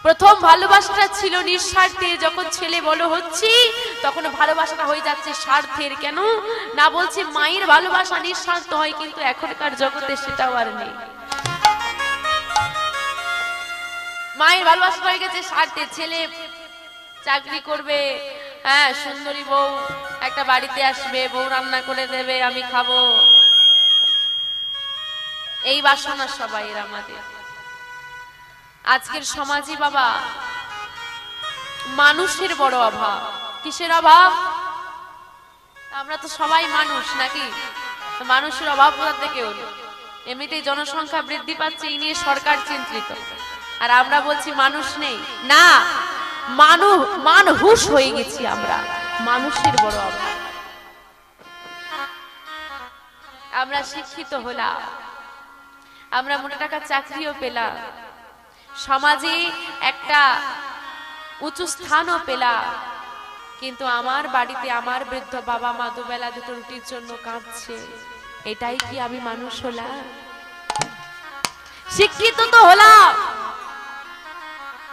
প্রথম ভালোবাসাটা ছিল নিঃস্বার্থে, যখন ছেলে বড় হচ্ছে তখন ভালোবাসাটা হয়ে যাচ্ছে স্বার্থের। কেন না বলছে মায়ের ভালোবাসা নিঃস্বার্থ হয়, কিন্তু এখনকার জগতে সেটাও আর নেই। মায়ের ভালোবাসা হয়ে গেছে স্বার্থে। ছেলে চাকরি করবে, হ্যাঁ সুন্দরী বউ একটা বাড়িতে আসবে, বউ রান্না করে দেবে, আমি খাবো, এই বাসনা সবাই আমাদের। আজকের সমাজে বাবা মানুষের বড় অভাব। কিসের অভাব? আমরা তো সবাই মানুষ নাকি? মানুষের অভাব কোথা থেকে হলো? এমনিতেই জনসংখ্যা বৃদ্ধি পাচ্ছে, এই নিয়ে সরকার চিন্তিত, আর আমরা বলছি মানুষ নেই। না, মানুষ হয়ে গেছি আমরা, মানুষের বড় অভাব। আমরা শিক্ষিত হলাম, আমরা মোটা টাকার চাকরিও পেলাম, সমাজে একটা উঁচু স্থানও পেলাম, কিন্তু আমার বাড়িতে আমার বৃদ্ধ বাবা মা দুবেলা দুটো রুটির জন্য কাঁদছে। এটাই কি আমি মানুষ হলাম? শিক্ষিত তো হলাম,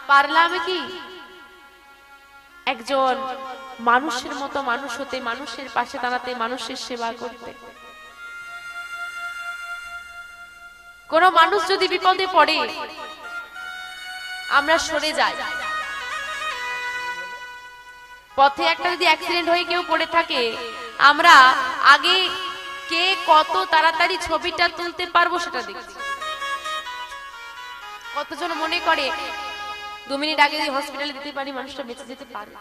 পারলাম কি একজন মানুষের মতো মানুষ হতে, মানুষের পাশে দাঁড়াতে, মানুষের সেবা করতে? কোন মানুষ যদি বিপদে পড়ে আমরা সরে যাই, পথে একটা যদি অ্যাক্সিডেন্ট হয়ে কেউ পড়ে থাকে, আমরা আগে কে কত তাড়াতাড়ি ছবিটা তুলতে পারবো সেটা দেখছি। কতজন মনে করে 2 মিনিট আগে যদি হসপিটালে দিতে পারি মানুষটা বেঁচে যেতে পারে।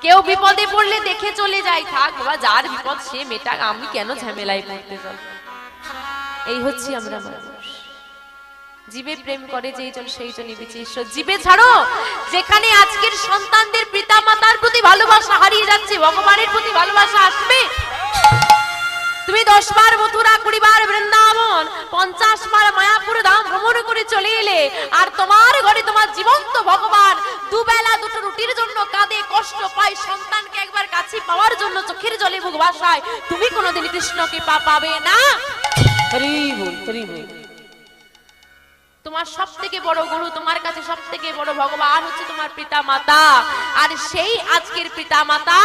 কেউ বিপদে পড়লে দেখে চলে যায়, থাক বাবা যার বিপদ সে মেটা, আমি কেন ঝামেলায় পড়তে যাব। এই হচ্ছে আমরা মানুষ। জীবে প্রেম করে যেই জন সেই জনই বেঁচে ঈশ্বর। জীবে ছাড়ো, যেখানে আজকের সন্তানদের পিতা মাতার প্রতি ভালোবাসা হারিয়ে যাচ্ছে, ভগবানের প্রতি ভালোবাসা আসবে। তুমি 10 বার মথুরা, 20 বার বৃন্দাবন, 50 বার মায়াপুর ধাম ভ্রমণ করে চলে এলে, আর তোমার ঘরে তোমার জীবন্ত ভগবান দুবেলা দুটো রুটির জন্য কাঁদে, কষ্ট পায়, সন্তানকে একবার কাছে পাওয়ার জন্য চোখের জলে বুক ভাসায়, তুমি কোনোদিন কৃষ্ণকে পাবে না। হরি বল, হরি বল। তোমার সব থেকে বড় গুরু, তোমার কাছে সব থেকে বড় ভগবান হচ্ছে তোমার পিতা মাতা। আর সেই আজকের পিতা মাতা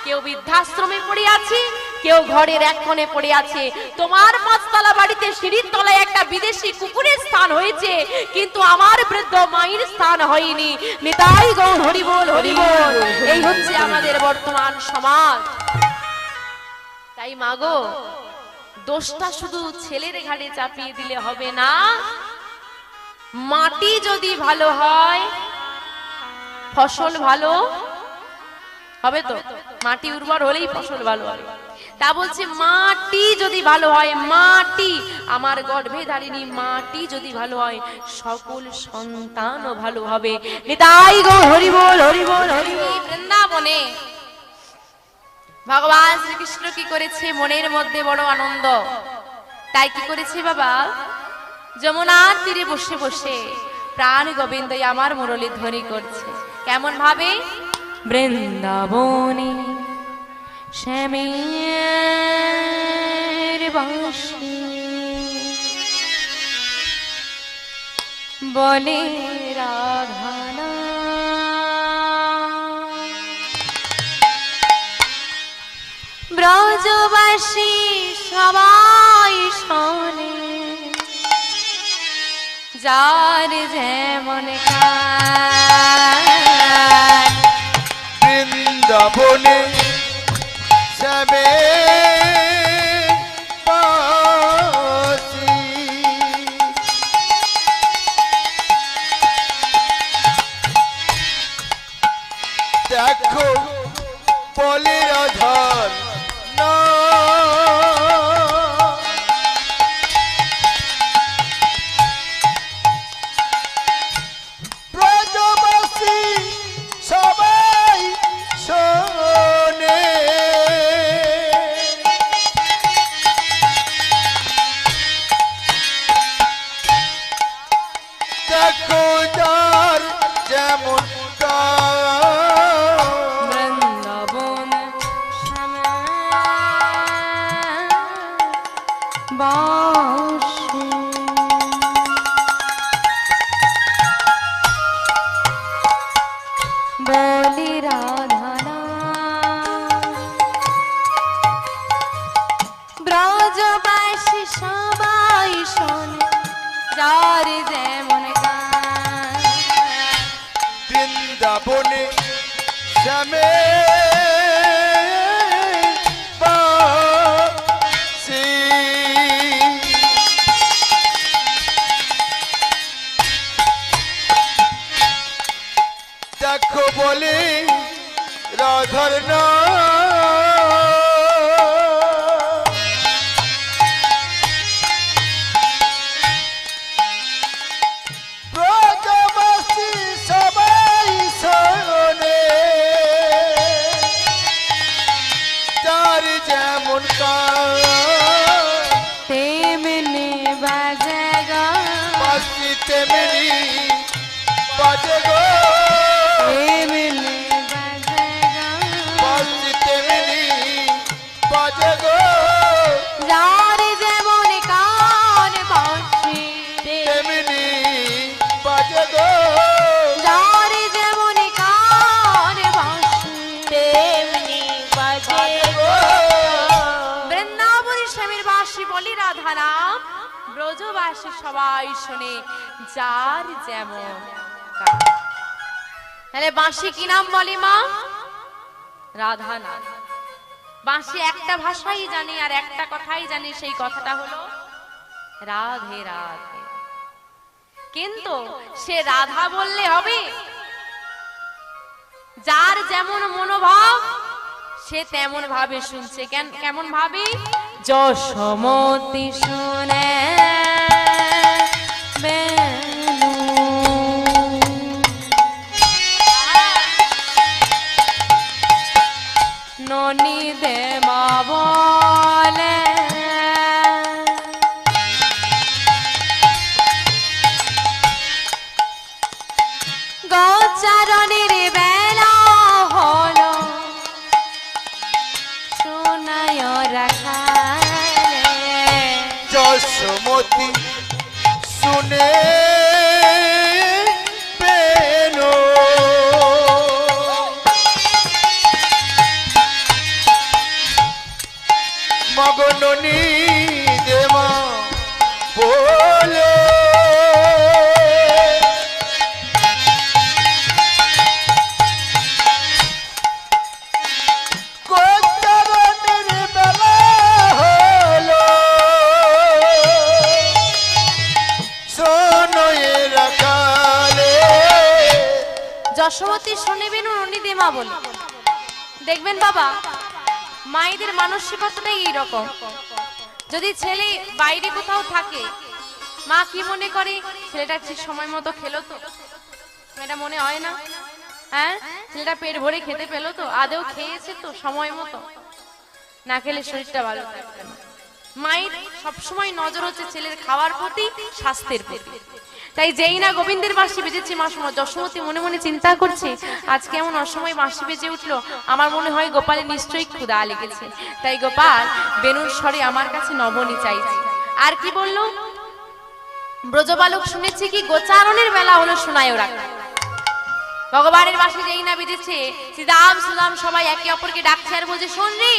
কেউ বৃদ্ধাশ্রমে পড়ে আছে, কেউ ঘরের এক কোণে পড়ে আছে। তোমার 5 তলা বাড়িতে সিঁড়ির তলায় একটা বিদেশি কুকুরের স্থান হয়েছে, কিন্তু আমার বৃদ্ধ মায়ের স্থান হয়নি। নিতাই গৌর হরি বল, হরি বল। এই হচ্ছে আমাদের বর্তমান সমাজ। তাই মাগো, দোষটা শুধু ছেলের ঘাড়ে চাপিয়ে দিলে হবে না। মাটি যদি ভালো হয় ফসল ভালো হবে তো? মাটি উর্বর হলেই ফসল ভালো হবে। তা বলছে মাটি যদি ভালো হয়, মাটি আমার গর্ভে ধারিনি, মাটি যদি ভালো হয় সকল সন্তানও ভালো হবে। নিতাই গৌর হরি বল, হরি বল, হরি বল। বৃন্দাবনে ভগবান শ্রীকৃষ্ণ কি করেছে? মনের মধ্যে বড় আনন্দ, তাই কি করেছে বাবা? যমুনার তীরে বসে বসে প্রাণ গোবিন্দ আমার মুরলী ধ্বনি করছে। কেমন ভাবে? বৃন্দাবনে শ্যামের বাঁশি বলে রাধানা, ব্রজবাসী সবাই শোনে, যার যেমন কান। বৃন্দাবনে শ্যামের বাঁশি দেখো বলে রাধার না, ব্রজবাসী সবাই শোনে, তেমনি বাজে গো এমনি বাজে গো বাঁশি তেমনি বাজে গো যার যেমন কান বাঁশি তেমনি বাজে গো যার যেমন কান বাঁশি তেমনি বাজে গো বৃন্দাবনী স্বামীর বাঁশি বলি রাধা নাম ব্রজবাসী সবাই শুনে যার যেমন কান। তাহলে বাঁশি কি নাম বলে মা? রাধা নাম। বাঁশি একটা ভাষাই জানি আর একটা কথাই জানি, সেই কথাটা হলো রাধে রাধে। কিন্তু সে রাধা বললে হবে? যার যেমন মনোভাব সে তেমন ভাবে শুনছে। কেমন ভাবে? যশোমতি শুনে বেনু ননি দে মা বলে গোচারণের বেলা হলো সোনায় রাখালে যশোমতি শুনে পেনো মগননি দেমা বলে গোচারণের বেলা হলো সোনয়ে রাখালে যশোমতি শুনিবেন ননি দেমা বলে। দেখবেন বাবা, মায়েদের মানসিকতাটাই এইরকম। যদি ছেলে বাইরে কোথাও থাকে, মা কি মনে করে? ছেলেটা ঠিক সময় মতো খেলো তো? এটা মনে হয় না? হ্যাঁ, ছেলেটা পেট ভরে খেতে পেলো তো? আদেও খেয়েছে তো সময় মতো? না খেলে শরীরটা ভালো থাকবে না। মায়ের সবসময় নজর হচ্ছে ছেলের খাওয়ার প্রতি, স্বাস্থ্যের প্রতি। তাই যেই না গোবিন্দের বাঁশি বেজেছে, মা যশোমতি মনে মনে চিন্তা করছে আজকে এমন অসময় বাঁশি বেজে উঠলো, আমার মনে হয় গোপালের নিশ্চয়ই ক্ষুধা লেগেছে। তাই গোপাল বেনুর স্বরে আমার কাছে নবনী চাইছে। আর কি বলল? ব্রজবালক শুনেছি কি গোচারণের বেলা হলো সোনায় রাখা। ভগবানের বাঁশি যেই না বেজেছে, শ্রীরাম সুদাম সবাই একে অপরকে ডাকছে আর বলছে শোন রে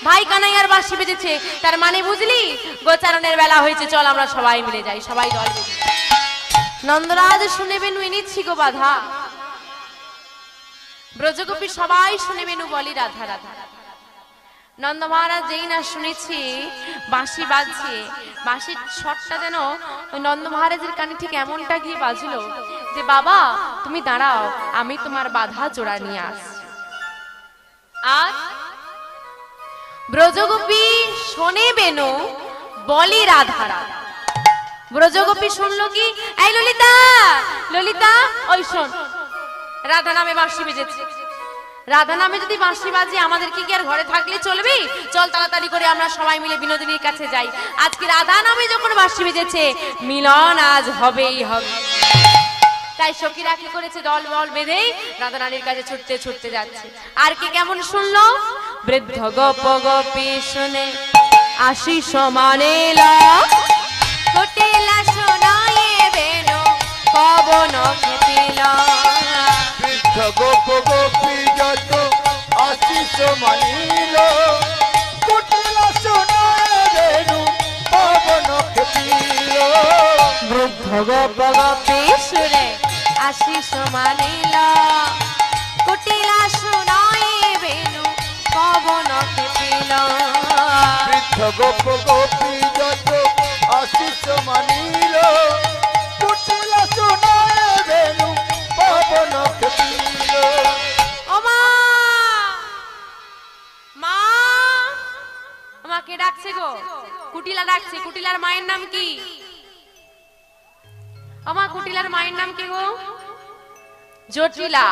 ভাই কানাইয়ার বাঁশি বেজেছে, তার মানে বুঝলি গোচারণের বেলা হয়েছে, চল আমরা সবাই মিলে যাই। সবাই দল বেঁধে নন্দরাজ শুনে বেনু এনেছি গো বাধা। ব্রজগোপী সবাই শুনে বেনু বলি রাধা রাধা। নন্দ মহারাজ যেই না শুনেছি বাঁশি বাজছে, বাঁশির শটটা যেন ওই নন্দ মহারাজের কানে ঠিক এমনটা গিয়ে বাজলো যে বাবা তুমি দাঁড়াও, আমি তোমার বাধা জোড়া নিয়ে আসছি। আর ব্রজগোপী শোনে বেনু বলি রাধা রাধা। ব্রজগোপী শুনলো কি, এই ললিতা ললিতা ওই শোন, রাধা নামে বাঁশি বেজেছে। রাধা নামে যদি বাঁশি বাজে আমাদেরকে কি আর ঘরে থাকলে চলবে? চল তাড়াতাড়ি করে আমরা সবাই মিলে বিনোদিনীর কাছে যাই। আজকে রাধা নামে যখন বাঁশি বেজেছে, মিলন আজ হবেই হবে। তাই সখীরা কি করেছে, দল বল বেঁধেই রাধা রানীর কাছে ছুটতে ছুটতে যাচ্ছে। আর কি কেমন শুনলো? বৃদ্ধ গোপ গোপী শুনে আশিস মানেল কোটেলা শোনায়ে বেনু পবন খেপিল। বৃদ্ধ গোপ গোপী যত আশিস মানিল কুটিলা শোনায়ে বেনু পবন খেপিল। বৃদ্ধ গোপ গোপী শুনে আশিস মানিল কোটেলা শোনায়ে বেনু পবন খেপিল। বৃদ্ধ গোপ গোপী যত আশিস মানিল কুটিলা শোনায়ে বেনু পবন খেপিল। ও মা, মা আমাকে ডাকছে গো, কুটিলা ডাকছে। কুটিলার মায়ের নাম কি? আমার কুটিলার মায়ের নাম কি গো? জটিলা।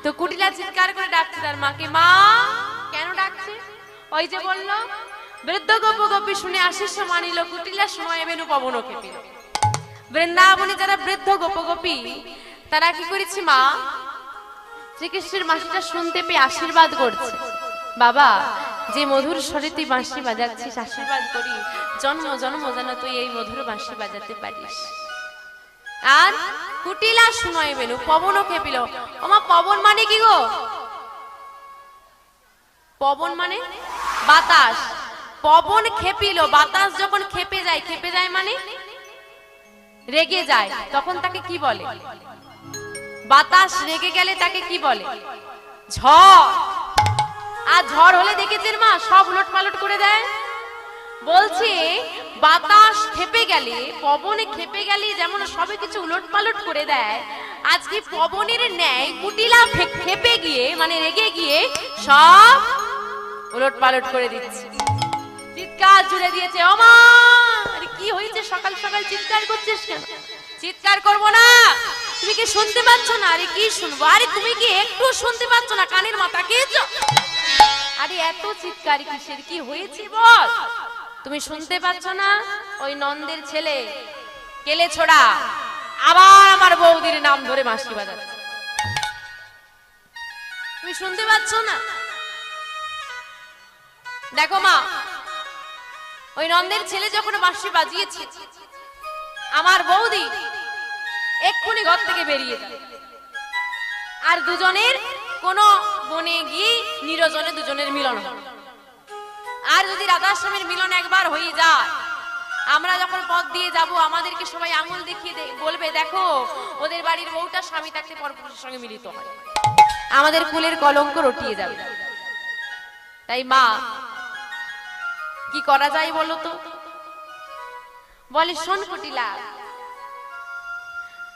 তো কুটিলা চিৎকার করে ডাকছে তার মাকে। মা কেন ডাকছে? ওই যে বললো বৃদ্ধ গোপ গোপী শুনে আশিস মানিল কুটিলা সময় বেনু পবন খেপিল। বৃন্দাবনে যারা বৃদ্ধ গোপগোপী তারা কি করেছে মা, শ্রীকৃষ্ণের বাঁশিটা শুনতে পেয়ে আশীর্বাদ করছে, বাবা যে মধুর স্বরে তুই বাঁশি বাজাচ্ছিস, আশীর্বাদ করি জন্ম জন্ম যেন তুই এই মধুর বাঁশি বাজাতে পারিস। আর কুটিলা শুনয় বেনু, পবনও খেপিল। ওমা পবন মানে কি গো? পবন মানে বাতাস। পবন খেপিল, বাতাস যখন খেপে যায় মানে রেগে যায়, তখন তাকে কি বলে? বাতাস রেগে গেলে তাকে কি বলে? ঝড়। আর ঝড় হলে দেখেছেন মা সব উলট পালট করে দেয়। বলছে বাতাস খেপে গেলে, পবনে খেপে গেলে যেমন সবে কিছু উলট পালট করে দেয়, আজকে পবনের ন্যায় কুটিলা খেপে গিয়ে মানে রেগে গিয়ে সব উলট পালট করে দিচ্ছে। চিৎকার জুড়ে দিয়েছে, ও মা আরে কি হয়েছে, সকাল সকাল চিৎকার করছিস কেন? চিৎকার করব না, তুমি কি শুনতে পাচ্ছ না? আরে কি শুনবো? আরে তুমি কি একটু শুনতে পাচ্ছ না? কানের মাথা খেয়েছো? আরে এত চিৎকার কিসের, কি হয়েছে বল? তুমি শুনতে পাচ্ছ না? ওই নন্দের ছেলে কেলে ছোড়া আবার আমার বৌদির নাম ধরে বাঁশি বাজাচ্ছে, তুমি শুনতে পাচ্ছ না? দেখো মা, ওই নন্দের ছেলে যখন বাঁশি বাজিয়েছে, আমার বৌদি এক্ষুনি ঘর থেকে বেরিয়ে যাবে, আর দুজনের কোন বনে গিয়ে নিরজনে দুজনের মিলন হবে। আর যদি রাধার স্বামীর মিলন একবার হয়ে যায়, আমরা যখন পথ দিয়ে যাব আমাদেরকে সবাই আঙুল দেখিয়ে বলবে, দেখো ওদের বাড়ির বউটা স্বামী থাকতে পরপুরুষের সঙ্গে মিলিত হয়, আমাদের কুলের কলঙ্ক রটিয়ে যাবে। তাই মা কি করা যায় বলো তো? বলে শোন কুটিলা,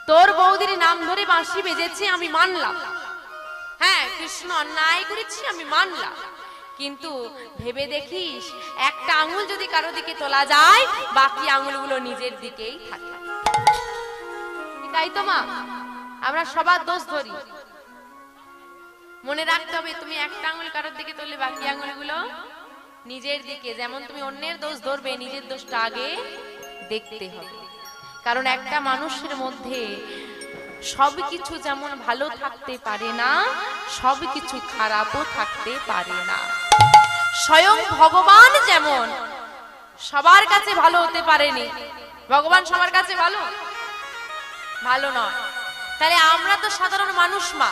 তোর বৌদির নাম ধরে বাঁশি বেজেছে আমি মানলাম, হ্যাঁ কৃষ্ণ অন্যায় করেছি আমি মানলাম, কিন্তু ভেবে দেখিস একটা আঙুল যদি কারো দিকে তোলা যায় বাকি আঙুলগুলো নিজের দিকেই থাকে। তাই তো মা, আমরা সবার দোষ ধরি, মনে রাখতে হবে তুমি একটা আঙুল কারোর দিকে তুললে বাকি আঙুলগুলো নিজের দিকে। যেমন তুমি অন্যের দোষ ধরবে, নিজের দোষটা আগে দেখতে হবে। কারণ একটা মানুষের মধ্যে সবকিছু যেমন ভালো থাকতে পারে না, সবকিছু খারাপও থাকতে পারে না। স্বয়ং ভগবান যেমন সবার কাছে ভালো হতে পারেনি, ভগবান সবার কাছে ভালো ভালো নয়, তাহলে আমরা তো সাধারণ মানুষ মা,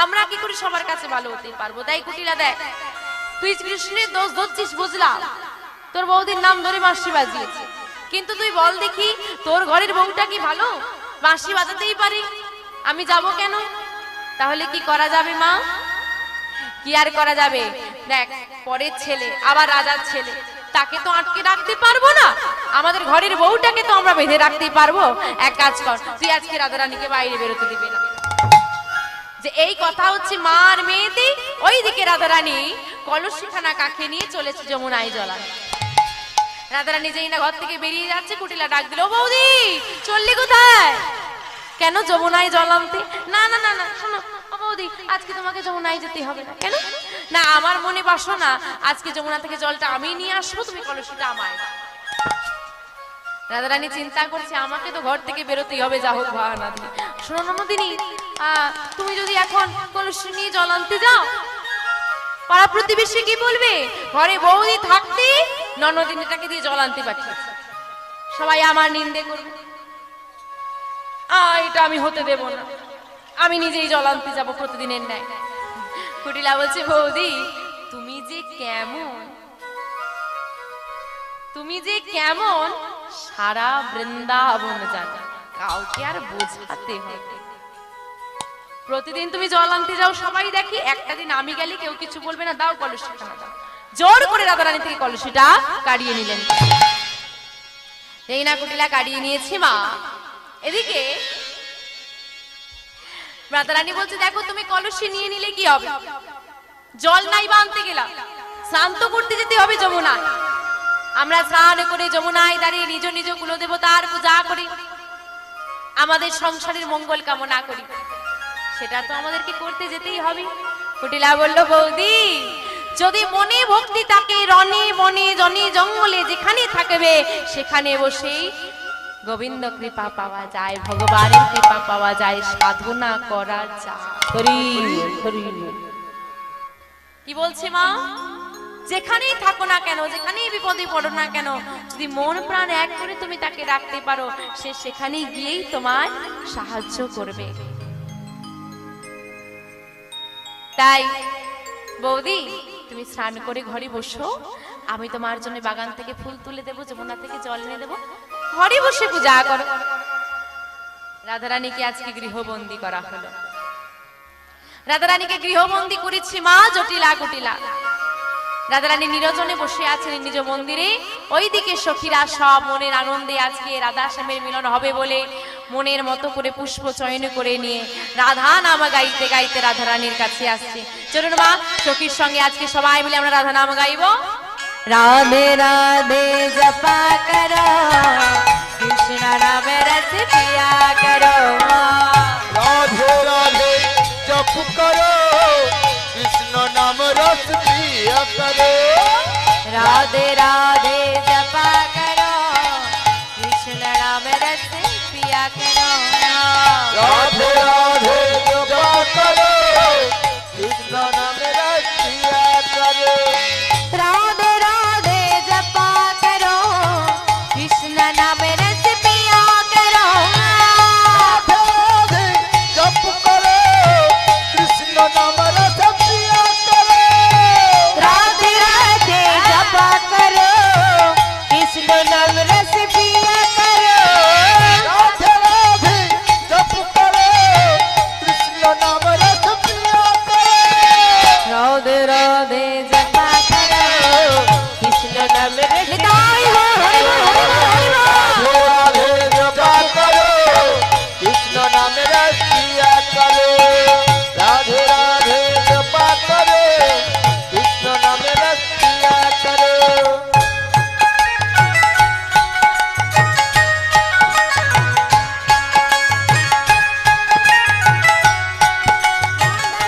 আমরা কি করে সবার কাছে ভালো হতে পারবো? তাই কুটিলা দেখ, তুই কৃষ্ণের দোষ ধরছিস বুঝলাম, তোর বৌদির নাম ধরে বাঁশি বাজিয়েছে, কিন্তু তুই বল দেখি তোর ঘরের বউটা কি ভালো? বাঁশি বাজাতেই পারে, আমি যাব কেন? তাহলে কি করা যাবে মা? কি আর করা যাবে? দেখ পরের ছেলে আবার রাজার ছেলে, তাকে তো আটকে রাখতে পারবো না, আমাদের ঘরের বউটাকে তো আমরা বেঁধে রাখতে পারবো। এক কাজ কর, তুই আজকে রাধারানীকে বাইরে বেরোতে দিবি না। যে এই কথা হচ্ছে মা আর মেয়েতে, ওইদিকে রাধারানী কলসিখানা কাঁখে নিয়ে চলেছে যমুনায় জলান। রাধারানী যেই না ঘর থেকে বেরিয়ে যাচ্ছে, কুটিলা ডাক দিল, বৌদি চললি কোথায়? কেন? যমুনায় জল আনতে। না না না না শোনো বৌদি, আজকে তোমাকে যমুনায় যেতে হবে না। কেন? না আমার মনে বাসনা আজকে যমুনা থেকে জলটা আমি নিয়ে আসবো, তুমি কলসিটা আমায়। রাধারানী চিন্তা করছে আমাকে তো ঘর থেকে বেরোতেই হবে, যা হোক বাহানা দিয়ে। শোনো নন্দিনী, তুমি যদি এখন কলসি নিয়ে জল আনতে যাও, পাড়া প্রতিবেশী কি বলবে? ঘরে বৌদি থাকতে ননদিনীটাকে দিয়ে জল আনতে পাঠিয়েছে, সবাই আমার নিন্দে করবে। এটা আমি হতে দেব না, আমি নিজেই জল আনতে যাবো প্রতিদিনের ন্যায়। কুটিলা বলছে, বৌদি তুমি যে কেমন, তুমি যে কেমন সারা বৃন্দাবন জানে, কাউকে আর বোঝাতে হবে? প্রতিদিন তুমি জল আনতে যাও, সবাই দেখি, একটা দিন আমি গেলে কেউ কিছু বলবে না, দাও কলসিটা দাও। জোর করে রাধারানী থেকে কলসিটা কাড়িয়ে নিলেন। এই না কুটিলা কাড়িয়ে নিয়েছি মা, এদিকে রাধারানী বলছে, দেখো তুমি কলসি নিয়ে নিলে কি হবে? জল নাই বা আনতে গেলাম, স্নান তো করতে যেতে হবে যমুনায়। আমরা স্নান করে যমুনায় দাঁড়িয়ে নিজ নিজ কুলদেবতার পূজা করি, আমাদের সংসারের মঙ্গল কামনা করি, সেটা তো আমাদেরকে করতে যেতেই হবে। কুটিলা বলল, বৌদি যদি মনে ভক্তি থাকে, রণে বনে জনে জঙ্গলে যেখানে থাকবে সেখানে বসেই গোবিন্দ কৃপা পাওয়া যায়, ভগবানের কৃপা পাওয়া যায়, সাধনা করা যায়। হরি হরি। কি বলছে মা? যেখানেই থাকো না কেন, যেখানেই বিপদে পড়ো না কেন, যদি মন প্রাণ এক করে তুমি তাকে রাখতে পারো, সে সেখানেই গিয়েই তোমার সাহায্য করবে। তাই বৌদি, তুমি স্নান করে ঘরে বসো, আমি তোমার জন্য বাগান থেকে ফুল তুলে দেবো, যমুনা থেকে জল এনে দেবো, ঘরে বসে পূজা করো। রাধারানীকে আজকে গৃহবন্দী করা হলো। রাধারানীকে গৃহবন্দী করেছি মা জটিলা কুটিলা। রাধারানী নিরজনে বসে আছেন নিজ মন্দিরে, ওইদিকে সখীরা সব মনের আনন্দে আজকে রাধা শ্যামের মিলন হবে বলে মনের মতো করে পুষ্প চয়ন করে নিয়ে রাধা নাম গাইতে গাইতে রাধারানীর কাছে আসছে। চলুন মা, সখীর সঙ্গে আজকে সবাই মিলে আমরা রাধা নাম গাইব। রাধে রাধে জপা করো, কৃষ্ণ নাম রস পিয়া করো। রাধে রাধে জপ করো, কৃষ্ণ নাম রস পিয়া করো। राधे राधे जपा करो, कृष्ण नाम रस पिया करो। राधे राधे जप करो, कृष्ण नाम रस पिया करो। राधे राधे जपा करो, कृष्ण नाम रस पिया करो। राधे राधे जप करो, कृष्ण नाम रस पिया करो। राधे राधे जपा करो, कृष्ण नाम रस पिया करो। राधे राधे जप करो, कृष्ण नाम रस पिया करो। राधे राधे जपा करो, कृष्ण नाम रस निताई हो हरि बोल हरि बोल हरि बोल। राधे जपा करो, कृष्ण नाम रस पिया करो। राधे राधे जपा करो, कृष्ण नाम रस पिया करो।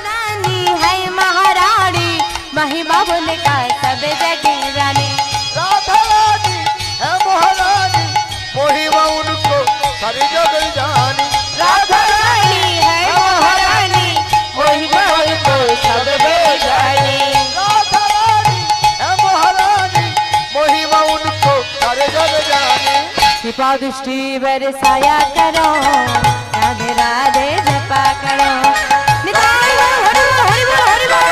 रानी है महारानी, महिमा बोले का सब जगह रानी। राधा रानी है महारानी, महिमा उनको सारी जग जानी। राधा रानी है महारानी, महिमा उनको सब जगह जानी। राधा रानी है महारानी, महिमा उनको सारे जग जानी। कृपा दृष्टि बरसाया करो, राधे राधे जपा करो। निताई हो हरि बोल हरि बोल हरि बोल।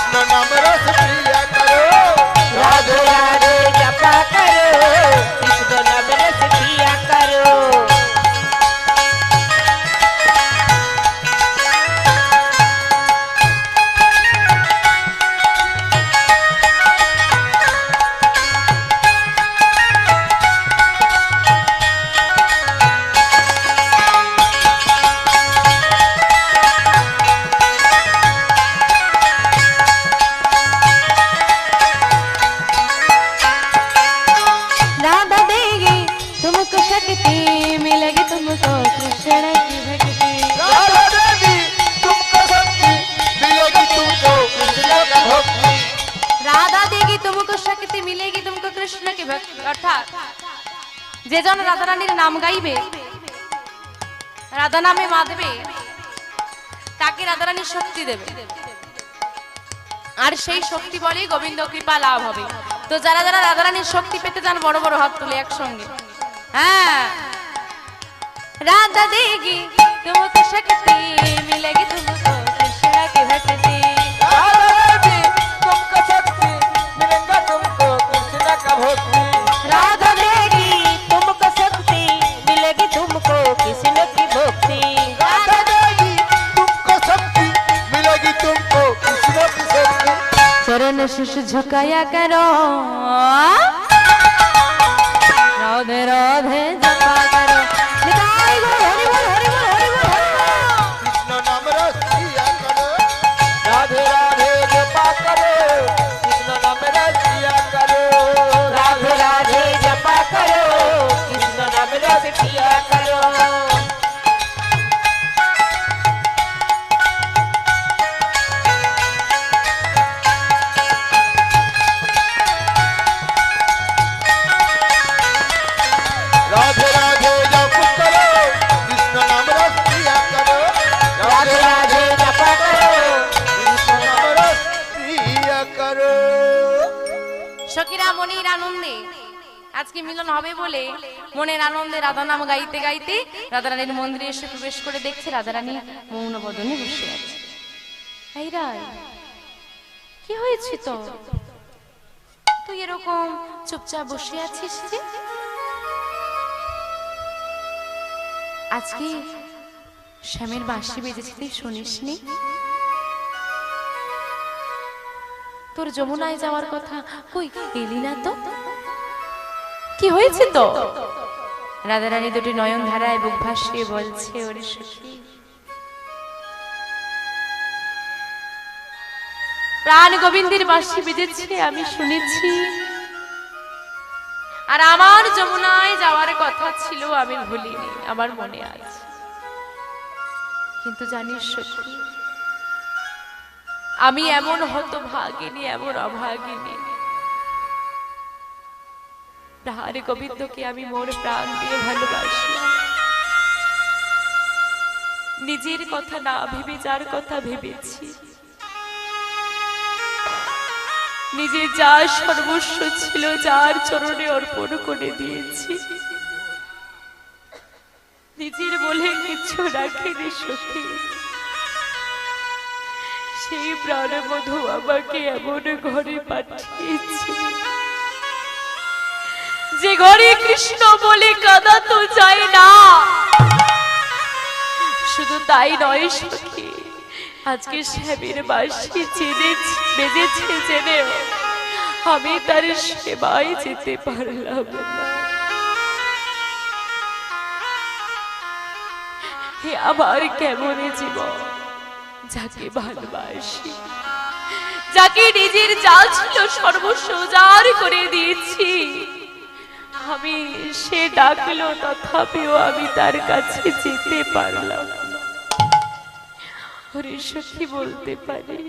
कृष्ण नाम रस पिया करो। राधे राधे जपा करो, कृष्ण नाम रस पिया करो। राधा देगी तुमको शक्ति, मिलेगी तुमको कृष्ण की भक्ति। राधा देवी तुमको शक्ति, मिलेगी तुमको कृष्ण का भक्ति। राधा देगी तुमको शक्ति, मिलेगी तुमको कृष्ण की भक्ति। অর্থাৎ যে জন রাধা রানীর নাম গাইবে, রাধা নামে মাধবে, তাকে রাধা রানী শক্তি দেবে, আর সেই শক্তি বলেই গোবিন্দ কৃপা লাভ হবে। তো যারা যারা রাধা রানীর শক্তি পেতে চান বড় বড় হাত তুলে একসঙ্গে। হ্যাঁ, राधा देगी तुमको शक्ति, मिलेगी तुमको कृष्ण की भक्ति। राधा देवी तुमको शक्ति, मिलेगा तुमको कृष्ण का भक्ति। राधा देगी तुमको शक्ति, मिलेगी तुमको कृष्ण की भक्ति। राधा देवी तुमको शक्ति, मिलेगी तुमको कृष्ण की शक्ति। चरण शीश झुकाया करो, राधे राधे जपा करो। निताई गो हरि बोल हरि बोल हरि बोल हरि बोल। कृष्ण नाम रस पिया करो। राधे राधे जपा करो, कृष्ण नाम रस पिया करो। राधे राधे जपा करो, कृष्ण नाम रस पिया करो। রাধে রাধে জপ করো কৃষ্ণ নাম রস পিয়া করো রাধে রাধে জপ করো কৃষ্ণ নাম রস পিয়া করো। সখীরা মনের আনন্দে আজকে মিলন হবে বলে মনের আনন্দে রাধা নাম গাইতে গাইতে রাধারানীর মন্দিরে এসে প্রবেশ করে দেখছে রাধারানী মৌন বদনে বসে আছে। এই রায়, কি হয়েছে তো, তুই এরকম চুপচাপ বসে আছিস যে? আজকে শ্যামের বাঁশি বেজেছে, তুই শুনিসনি? তোর যমুনায় যাওয়ার কথা, কই এলি না তো? কি হয়েছে তো? রাধারানী দুটি নয়ন ধারায় বুক ভাসিয়ে বলছে, ওরে সখী, প্রাণ গোবিন্দের বাঁশি বেজেছে, আমি শুনেছি, আর আমার যমুনায় যাওয়ার কথা ছিল, আমি ভুলিনি, আমার মনে আছে। কিন্তু জানিস সখী, আমি এমন হতভাগিনী, এমন অভাগিনী, প্রাণ গোবিন্দকে আমি মোর প্রাণ দিয়ে ভালোবাসি, নিজের কথা না ভেবে যার কথা ভেবেছি, নিজে যা সর্বস্ব ছিল যার চরণে অর্পণ করে দিয়েছি, নিজের বলে কিছু রাখিনি সখী। সেই প্রাণবধূ আমাকে এমন ঘরে পাঠিয়েছে যে ঘরে কৃষ্ণ বলে কাঁদা তো যায় না। শুধু তাই নয় সখী, আজকে শ্যামের বাঁশি বেজেছে জেনেও আমি তার সেবায় যেতে পারলাম না। হে আমার কেমন জীবন, যাকে ভালোবাসি, যাকে নিজের যা ছিল সর্বস্ব উজাড় করে দিয়েছি, আমি সে ডাকলো তথাপিও আমি তার কাছে যেতে পারলাম না। ওরে সখী, বলতে পারি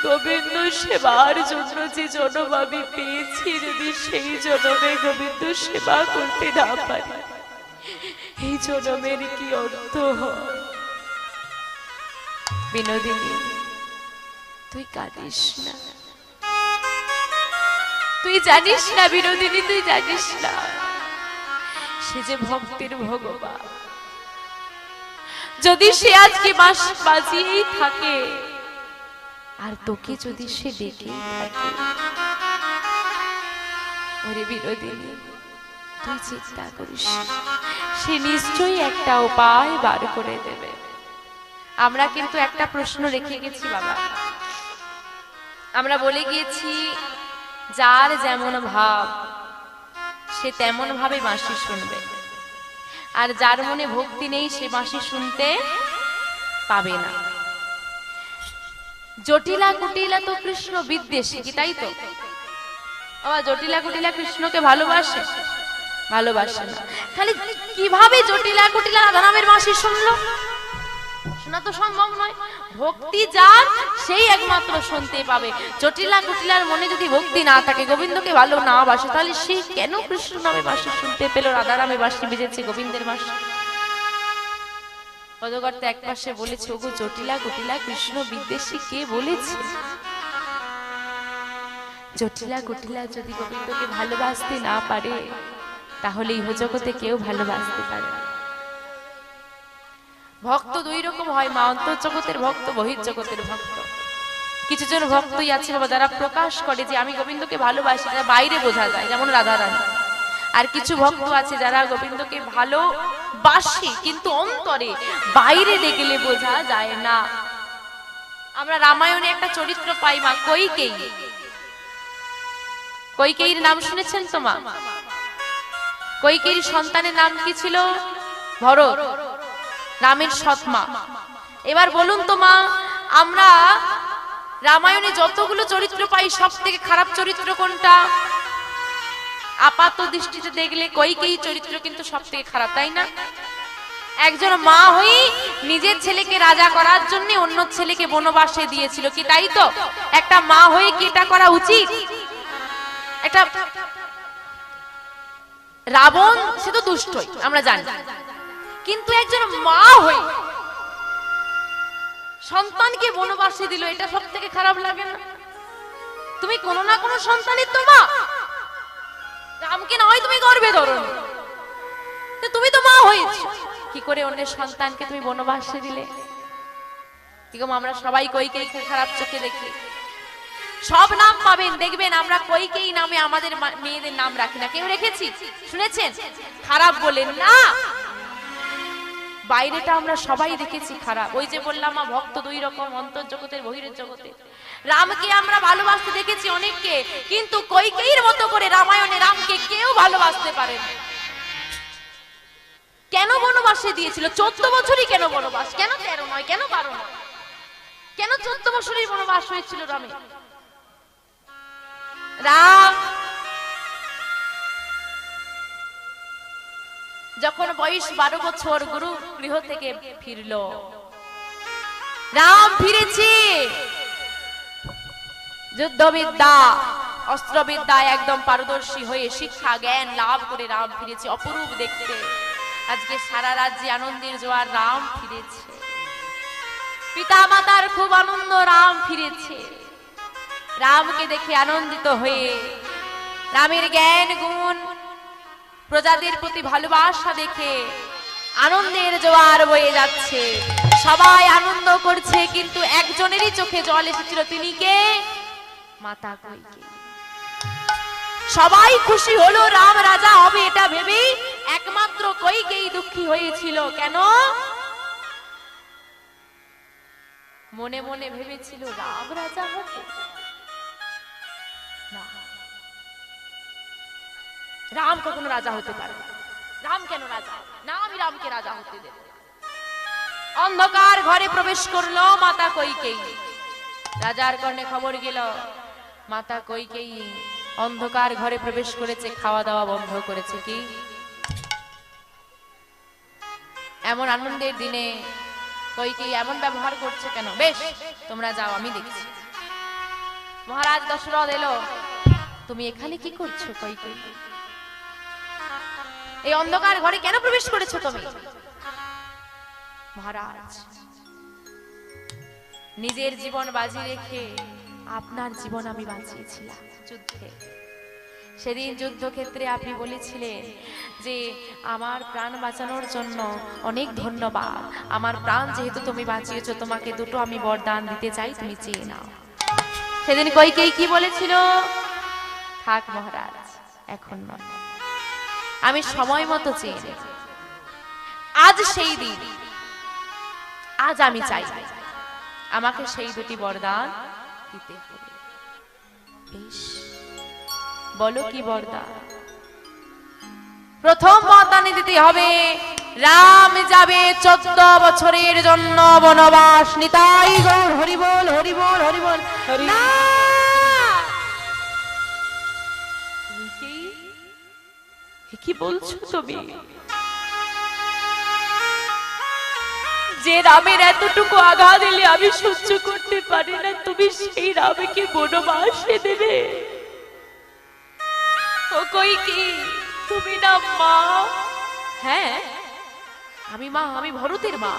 গোবিন্দ সেবার জন্য যে জনম আমি পেয়েছি, যদি সেই জনমে গোবিন্দ সেবা করতে না পারি, এই জনমের কি অর্থ হয়? বিনোদিনী, তুই কাঁদিস না, তুই জানিস না বিনোদিনী, তুই জানিস না সে যে ভক্তের ভগবান। যদি সে আজকে মাস বাজিয়েই থাকে আর তোকে যদি সে ডেকেই থাকে, ওরে বিনোদিনী, তুই চিন্তা করিস, সে নিশ্চয়ই একটা উপায় বার করে দেবে। আমরা কিন্তু একটা প্রশ্ন রেখে গেছি বাবা, আমরা বলে গিয়েছি যার যেমন ভাব সে তেমন ভাবে বাঁশি শুনবে, আর যার মনে ভক্তি নেই সে বাঁশি শুনতে পাবে না। জটিলা কুটিলা তো কৃষ্ণ বিদ্বেষী, কি তাই তো? আবার জটিলা কুটিলা কৃষ্ণকে ভালোবাসে? ভালোবাসে না। তাহলে কিভাবে জটিলা কুটিলা রাধা নামের বাঁশি শুনলো? শোনা তো সম্ভব নয়। ভক্তি যার সেই একমাত্র শুনতে পাবে। জটিলা কুটিলার মনে যদি ভক্তি না থাকে, গোবিন্দকে ভালো না বাসে, তাহলে সে কেন কৃষ্ণ নামে বাঁশি শুনতে পেল? রাধা নামে বাঁশি বেজেছে, গোবিন্দের বাঁশি। পদকর্তা এক পাশে বলেছে, ওগো জটিলা কুটিলা কৃষ্ণ বিদ্বেষী কে বলেছে? জটিলা কুটিলা যদি গোবিন্দকে ভালোবাসতে না পারে, তাহলে ইহ জগতে কেউ ভালোবাসতে পারে না। ভক্ত দুই রকম হয়, মা, অন্তর জগতের ভক্ত, বহির্জগতের ভক্ত। কিছু জন ভক্তই আছে বাবা যারা প্রকাশ করে যে আমি গোবিন্দকে ভালোবাসি, যারা বাইরে বোঝা যায়, যেমন রাধারানী। আর কিছু ভক্ত আছে যারা গোবিন্দকে ভালোবাসে কিন্তু অন্তরে, বাইরে দেখলে বোঝা যায় না। আমরা রামায়ণে একটা চরিত্র পাই, মা, কৈকেয়ী। কৈকেয়ীর নাম শুনেছেন তো মা? কৈকেয়ীর সন্তানের নাম কি ছিল? ভরত, রামের সৎমা। এবার বলুন তো মা, আমরা রামায়ণে যতগুলো চরিত্র পাই সব থেকে খারাপ চরিত্র কোনটা? আপাত দৃষ্টিতে দেখলে কৈকেয়ী চরিত্র কিন্তু সব থেকে খারাপ, তাই না? একজন মা হয়ে নিজের ছেলেকে রাজা করার জন্য অন্য ছেলেকে বনবাসে দিয়েছিল, কি তাই তো? একটা মা হয়ে কি এটা করা উচিত? একটা রাবণ সে তো দুষ্টই আমরা জানি, কিন্তু একজন মা হয়ে সন্তানকে বনবাসে দিল, এটা সব থেকে খারাপ লাগে না? তুমি কোনো না কোনো সন্তানের তো মা, রামকে নয় তুমি গর্বে ধরো, তুমি তো মা হয়েছো, কি করে অন্যের সন্তানকে তুমি বনবাসে দিলে? আমরা সবাই কইকেয়ীকে খারাপ চোখে দেখি, সব নাম পাবেন দেখবেন আমরা কইকেয়ী নামে আমাদের মেয়েদের নাম রাখি না। কেউ রেখেছি শুনেছেন খারাপ বলেন না? বাইরেটা আমরা সবাই দেখেছি খারাপ। ওই যে বললাম মা ভক্ত দুই রকম, অন্তর জগতের বহিরের জগতে। রামকে আমরা ভালোবাসতে দেখেছি অনেককে, কিন্তু কইকেয়ীর মতো করে রামায়ণে রামকে কেউ ভালোবাসতে পারে না। কেন বনবাসে দিয়েছিল? 14 বছরই কেন বনবাস? কেন 13 নয়, কেন 12 নয়, কেন 14 বছরই বনবাস হয়েছিল রামের? রাম যখন বয়স 12 বছর গুরু গৃহ থেকে ফিরল, রাম ফিরেছে যুদ্ধবিদ্যা অস্ত্রবিদ্যায় একদম পারদর্শী হয়ে শিক্ষা জ্ঞান লাভ করে রাম ফিরেছে, অপরূপ দেখতে। আজকে সারা রাজ্যে আনন্দের জোয়ার, রাম ফিরেছে। পিতা মাতার খুব আনন্দ, রাম ফিরেছে। রামকে দেখে আনন্দিত হয়ে রামের জ্ঞান গুণ প্রজাদের প্রতি ভালোবাসা দেখে আনন্দের জোয়ার বয়ে যাচ্ছে, সবাই আনন্দ করছে, কিন্তু একজনেরই চোখে জল এসেছিল, তিনি কে? মাতা কইকেয়ী। সবাই খুশি হলো রাম রাজা হবে এটা ভেবে, একমাত্র কইকেয়ী দুঃখী হয়েছিল। কেন? মনে মনে ভেবেছিল রাম রাজা হবে না, রাম কখনো রাজা হতে পারে না। রাম কেন রাজা? না, আমি রামকে রাজা হতে দেব। অন্ধকার ঘরে প্রবেশ করলো মাতা কইকেয়ী। রাজার কর্ণে খবর গেল মাতা কইকেয়ী অন্ধকার ঘরে প্রবেশ করেছে, খাওয়া দাওয়া বন্ধ করেছে। কি এমন আনন্দের দিনে কইকেয়ী এমন ব্যবহার করছে কেন? বেশ তোমরা যাও, আমি দেখছি। মহারাজ দশরথ এলো, তুমি এখানে কি করছো কইকেয়ী? এই অন্ধকার ঘরে কেন প্রবেশ করেছো তুমি? মহারাজ, নিজের জীবন বাজি রেখে আপনার জীবন আমি বাঁচিয়েছিলাম যুদ্ধে। সেদিন যুদ্ধক্ষেত্রে আপনি বলেছিলেন যে আমার প্রাণ বাঁচানোর জন্য অনেক ধন্যবাদ, আমার প্রাণ যেহেতু তুমি বাঁচিয়েছো, তোমাকে দুটো আমি বরদান দিতে চাই, তুমি চেয়ে নাও। সেদিন কইকেয়ী কি বলেছিল? থাক মহারাজ, এখন নয়, আমি সময় মতো চেয়ে নেব। আজ সেই দিন, আজ আমি চাই আমাকে সেই দুটি বরদান দিতে হবে। বেশ, বলো কি বরদান? প্রথম বরদানে দিতে হবে রাম যাবে 14 বছরের জন্য বনবাস। নিতাই গৌর হরি বল, হরি বল, হরি বল। না, কি বলছো তুমি? যে রামের এতটুকু আঘাত দিলে আমি সহ্য করতে পারি না, তুমি সেই রামকে বনবাসে দেবে? ও কইকেয়ী, তুমি না মা? হ্যাঁ আমি মা, আমি ভরতের মা,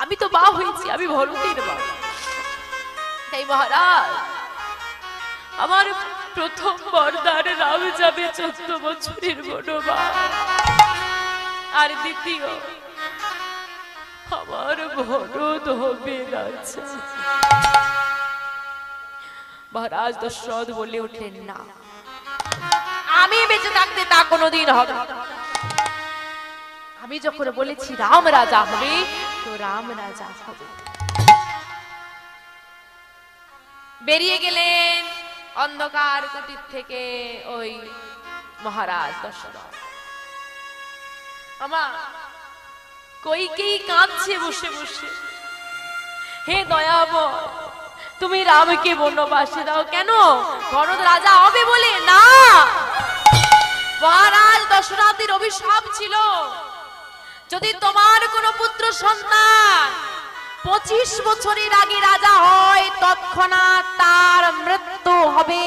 আমি তো মা হয়েছি, আমি ভরতের মা। তাই মহারাজ, আমার প্রথম বরদান রাম যাবে 14 বছরের বনবাস, আর দ্বিতীয় আমার ভরত হবে রাজা। মহারাজ দশরথ বলে উঠলেন, না, আমি বেঁচে থাকতে তা কোনোদিন হবে না। আমি যখন বলেছি রাম রাজা হবে, তো রাম রাজা হবে। বেরিয়ে গেলেন অন্ধকার কুটির থেকে ওই মহারাজ দশরথ। আমার কইকেয়ী কাঁদছে বসে বসে, হে দয়াময়, তুমি রামকে বনবাসে দাও। কেন? ভরত রাজা হবে বলে? না, মহারাজ দশরথের অভিশাপ ছিল, যদি তোমার কোনো পুত্র সন্তান 25 বছরের আগে রাজা হয়, তৎক্ষণাৎ তার মৃত্যু হবে।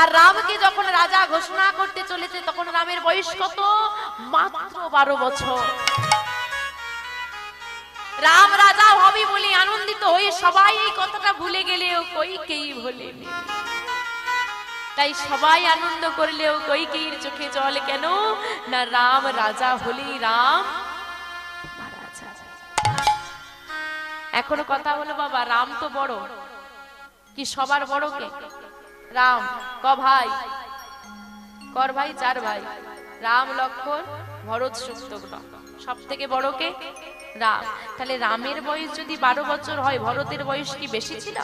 আর রামকে যখন রাজা ঘোষণা করতে চলেছে তখন রামের বয়স কত? মাত্র 12 বছর। রাম রাজা হবে বলে আনন্দিত হয়ে সবাই এই কথাটা ভুলে গেলেও কইকেয়ী ভোলেনি। তাই সবাই আনন্দ করলেও কইকেয়ীর চোখে জল কেন? না রাম রাজা হলেই রাম মারা যাবে। এখনো কথা হলো বাবা, রাম তো বড়, কি সবার বড় কে? রাম। ক ভাই? কর ভাই? 4 ভাই, রাম লক্ষ্মণ ভরত শত্রুঘ্ন। সব থেকে বড় কে? রাম। তাহলে রামের বয়স যদি 12 বছর হয়, ভরতের বয়স কি বেশি ছিল?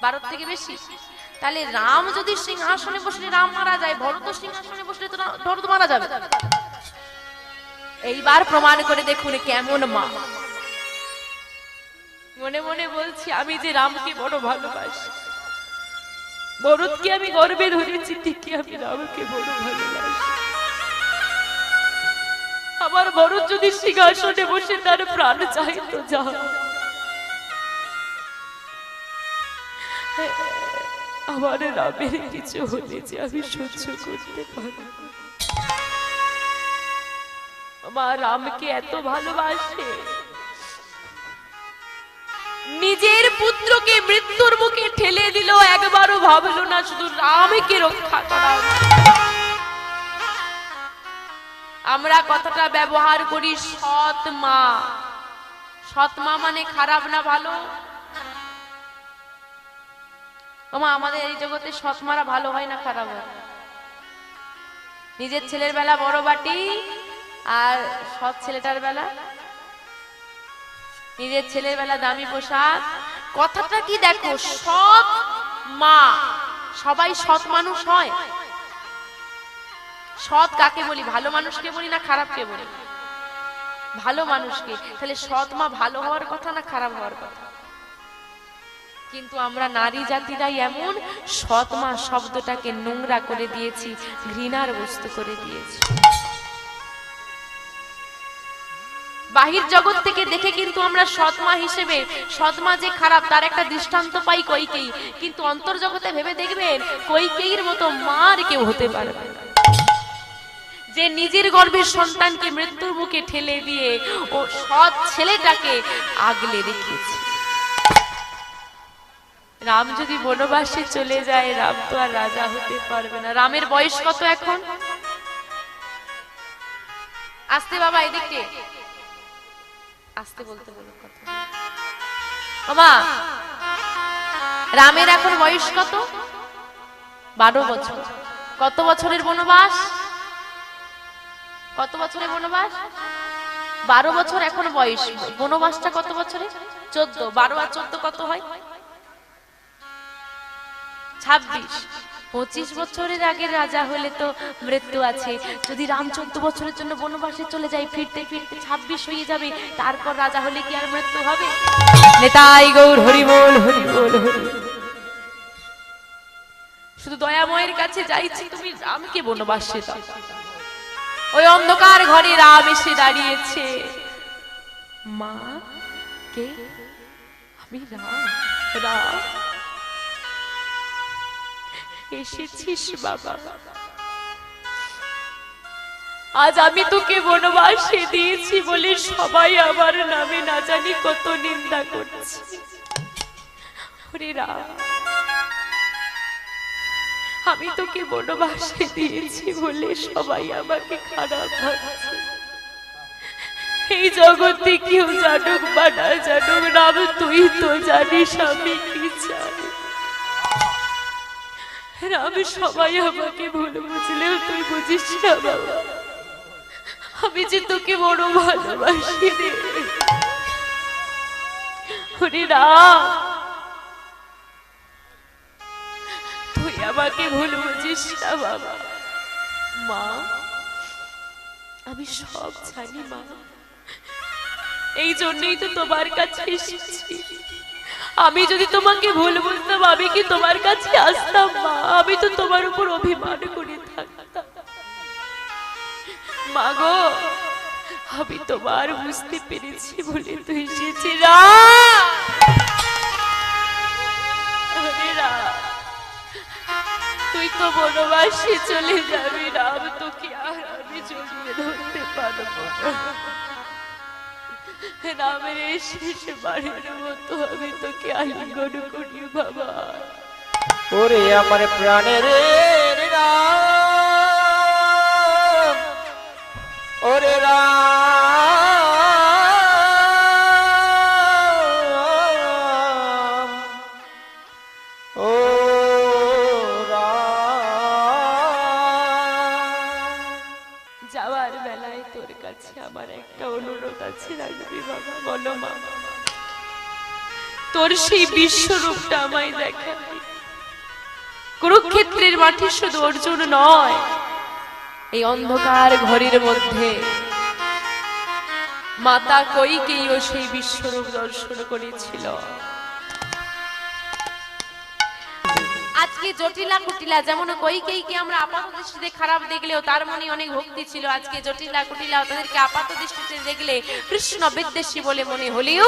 12 থেকে বেশি। তাহলে রাম যদি সিংহাসনে বসলে রাম মারা যায়, ভরত সিংহাসনে বসলে তো ভরত মারা যাবে। এইবার প্রমাণ করে দেখুন কেমন মা। মনে মনে বলছি আমি যে রামকে বড় ভালোবাসি, ভরতকে আমি গর্বে ধরেছি, ঠিকই আমি রামকে বড় ভালোবাসি। আমার ভরত যদি সিংহাসনে বসে তার প্রাণ চাই তো যা, আমার রামের কিছু হলে যে আমি সহ্য করতে পারি। আমার রামকে এত ভালোবাসে, নিজের পুত্রকে মৃত্যুর মুখে ঠেলে দিল, একবারও ভাবলো না শুধু রামকে রক্ষা করা। আমরা কথাটা ব্যবহার করি সৎ মা। সৎ মা মানে খারাপ না ভালো? আমাদের এই জগতে সৎ মারা ভালো হয় না খারাপ হয়? নিজের ছেলের বেলা বড় বাটি, আর সৎ ছেলেটার বেলা, নিজের ছেলের বেলা দামি পোশাক। কথাটা কি দেখো, সৎ মা। সবাই সৎ মানুষ হয়? সৎ কাকে বলি? ভালো মানুষকে বলি না খারাপকে বলি? ভালো মানুষকে। তাহলে সৎ মা ভালো হওয়ার কথা না খারাপ হওয়ার কথা? কিন্তু আমরা নারী জাতিরাই এমন, সৎ মা শব্দটাকে নোংরা করে দিয়েছি, ঘৃণার বস্তু করে দিয়েছি। বাহির জগৎ থেকে দেখে কিন্তু আমরা সৎ মা হিসেবে, সৎ মা যে খারাপ তার একটা দৃষ্টান্ত পাই কইকেয়ী। কিন্তু অন্তর জগতে ভেবে দেখবেন কইকেয়ীর মতো মা আর কেউ হতে পারবে না, যে নিজের গর্ভের সন্তানকে মৃত্যুর মুখে ঠেলে দিয়ে ও সৎ ছেলেটাকে আগলে রেখেছে। রাম যদি বনবাসে চলে যায়, রাম তো আর রাজা হতে পারবে না। রামের বয়স কত এখন? আসতে বাবা, এদিকে আসতে বলতে বলো কথা। বাবা, রামের এখন বয়স কত? 12 বছর। কত বছরের বনবাস? কত বছরের বনবাস? 12 বছর এখন বয়স। বনবাসটা কত বছরে? 14। 12 আর 14 কত হয়? 26। 25 বছরের আগে রাজা হলে তো মৃত্যু আছে। যদি রাম 14 বছরের জন্য বনবাসে চলে যায়, ফিরতে ফিরতে 26 হয়ে যাবে, তারপর রাজা হলে কি আর মৃত্যু হবে? নেতাই গৌর হরি বল, হরি বল, হরি। শুধু দয়াময়ের কাছে যাইছি, তুমি রামকে বনবাসে দাও। ওই অন্ধকার ঘরে রাম এসে দাঁড়িয়েছে। মা কে? আমি রাম। রাম এসেছিস বাবা? আজ আমি তোকে বনবাসে দিয়েছি বলে সবাই আমার নামে না জানি কত নিন্দা করছে। হরে রাম, আমি তোকে বনবাসে দিয়েছি বলে সবাই আমাকে খারাপ ভাবছে। এই জগতে কেউ জানুক বা না জানুক, রাম তুই তো জানিস আমি কি চাই। রাম, সবাই আমাকে ভুল বুঝলেও তুই বুঝিস না বাবা, আমি যে তোকে বড় ভালোবাসি রে। হরে রাম, তুই আমাকে ভুল বুঝিস না বাবা। মা, আমি সব জানি মা, এই জন্যই তো তোমার কাছে এসেছি। আমি যদি তোমাকে ভুল বুঝতাম আমি কি তোমার কাছে আসতাম মা? আমি তো তোমার উপর অভিমান করে থাকতাম। মা গো, আমি তোমার বুঝতে পেরেছি বলে তো এসেছি। তুই তো বনবাসে চলে যাবি, রাম তোকে আর আমি জড়িয়ে ধরতে পারবো না। রামের এই শেষ বাড়ির মতো আমি তোকে আলিঙ্গন করি বাবা। ওরে আমার প্রাণের রাম, ওরে রাম, ও রাম। যাওয়ার বেলায় তোর কাছে আমার একটা অনুরোধ আছে, রাখবি বাবা? বলো মা। তোর সেই বিশ্বরূপটা আমায় দেখাবি। কুরুক্ষেত্রের মাঠে শুধু অর্জুন নয়, এই অন্ধকার ঘরের মধ্যে মাতা কইকেইও সেই বিশ্বরূপ দর্শন করেছিল। আজকে জটিলা কুটিলা যেমন কইকেইকে আমরা আপাত দৃষ্টিতে খারাপ দেখলেও তার মনে অনেক ভক্তি ছিল। আজকে জটিলা কুটিলা তাদেরকে আপাত দৃষ্টিতে দেখলে কৃষ্ণ বিদ্বেষী বলে মনে হলেও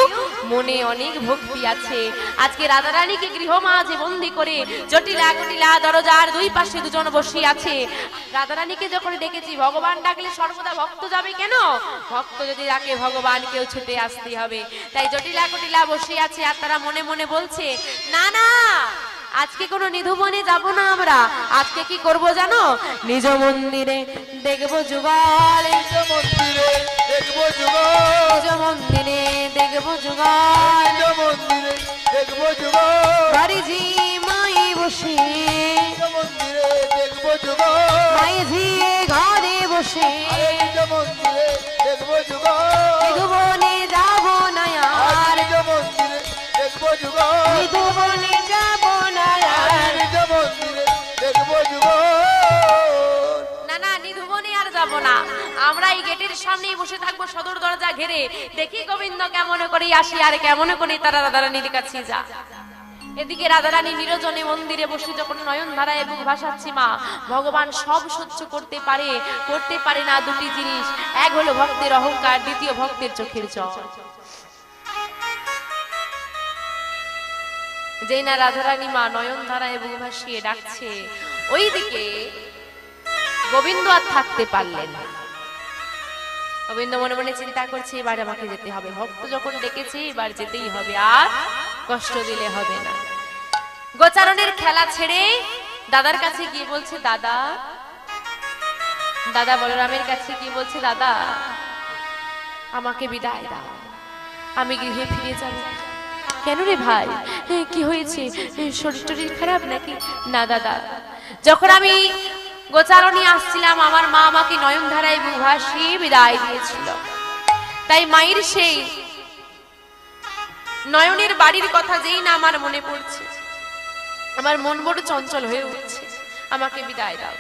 মনে অনেক ভক্তি আছে। আজকে রাধারানীকে গৃহমাঝে বন্দী করে জটিলা কুটিলা দরজার দুই পাশে দুজন বসে আছে। রাধারানীকে যখন দেখেছি, ভগবান ডাকলে সর্বদা ভক্ত যাবে কেন? ভক্ত যদি ডাকে ভগবানকেও ছুটে আসতে হবে। তাই জটিলা কুটিলা বসে আছে আর তারা মনে মনে বলছে, না না, আজকে কোনো নিধুবনে যাব না আমরা। আজকে কি করব জানো? নিজ মন্দিরে দেখব যুগল, নিজ মন্দিরে দেখবো যুগল, নিজ মন্দিরে দেখব যুগল, নিজ মন্দিরে দেখবো যুগল, বাড়িজি মাই বসে, নিজ মন্দিরে দেখবো যুগল, মাইঝি ঘরে বসে, নিজ মন্দিরে দেখবো যুগল, নিধুবনে যাব না আর, নিজ মন্দিরে দেখবো যুগল, নিধুবনে যাব না আর। নিজ মন্দিরে দেখবো যুগল। না না, নিধুবনে আর যাব না, আমরা এই গেটের সামনেই বসে থাকবো সদর দরজা ঘিরে। দেখি গোবিন্দ কেমন করে আসি আর কেমন করে তারা রাধারানীর কাছে যা। এদিকে রাধারানী নিরজনে মন্দিরে বসে যখন নয়ন ধারায় বুক ভাসাচ্ছি মা, ভগবান সব সহ্য করতে পারে না দুটি জিনিস। এক হলো ভক্তের অহংকার, দ্বিতীয় ভক্তের চোখের জল। যেই না রাধারানী মা নয়ন ধারায় বুক ভাসিয়ে ডাকছে, ওইদিকে গোবিন্দ আর থাকতে পারলেন না। গোবিন্দ মনে মনে চিন্তা করছে, এবার আমাকে যেতে হবে। ভক্ত যখন ডেকেছে এবার যেতেই হবে, আর কষ্ট দিলে হবে না। গোচারণের খেলা ছেড়ে দাদার কাছে গিয়ে বলছে, দাদা দাদা বলরামের কাছে গিয়ে বলছে, দাদা আমাকে বিদায় দাও, আমি গৃহে ফিরে যাব। কেন রে ভাই, কি হয়েছে? শরীর টরীর খারাপ নাকি? না দাদা, যখন আমি গোচারণী আসছিলাম আমার মা আমাকে নয়ন ধারায় বুক ভাসিয়ে বিদায় দিয়েছিল। তাই মায়ের সেই নয়নের বাড়ির কথা যেই না আমার মনে পড়ছে, আমার মন বড় চঞ্চল হয়ে উঠছে, আমাকে বিদায় দাও।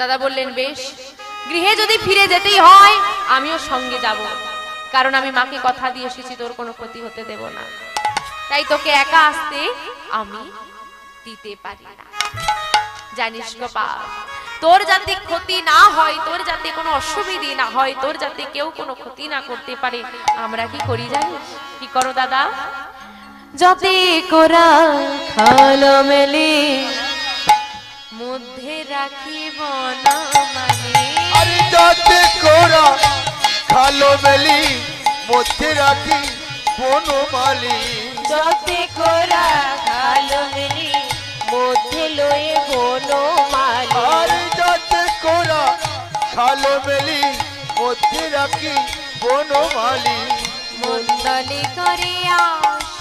দাদা বললেন, বেশ, গৃহে যদি ফিরে যেতেই হয় আমিও সঙ্গে যাব, কারণ আমি মাকে কথা দিয়ে এসেছি তোর কোনো ক্ষতি হতে দেব না। তাই তোকে একা আসতে আমি দিতে পারি না। জানিস গো বাপ, তোর যাতে ক্ষতি না হয়, তোর যাতে কোনো অসুবিধে না হয়, তোর যাতে কেউ কোনো ক্ষতি না করতে পারে, আমরা কি করি জানিস? কি করো দাদা? যাতে কোরা খালো মেলি মধ্যে রাখিব না মানে, আরে যাতে কোরা খালো মেলি মধ্যে রাখি বনমালী, যাতে কোরা খালো মেলি মধ্যে লয়ে বনমালী, আরে যাতে কোরা খালো মেলি মধ্যে রাখি বনমালী, মন্ডলী করিয়া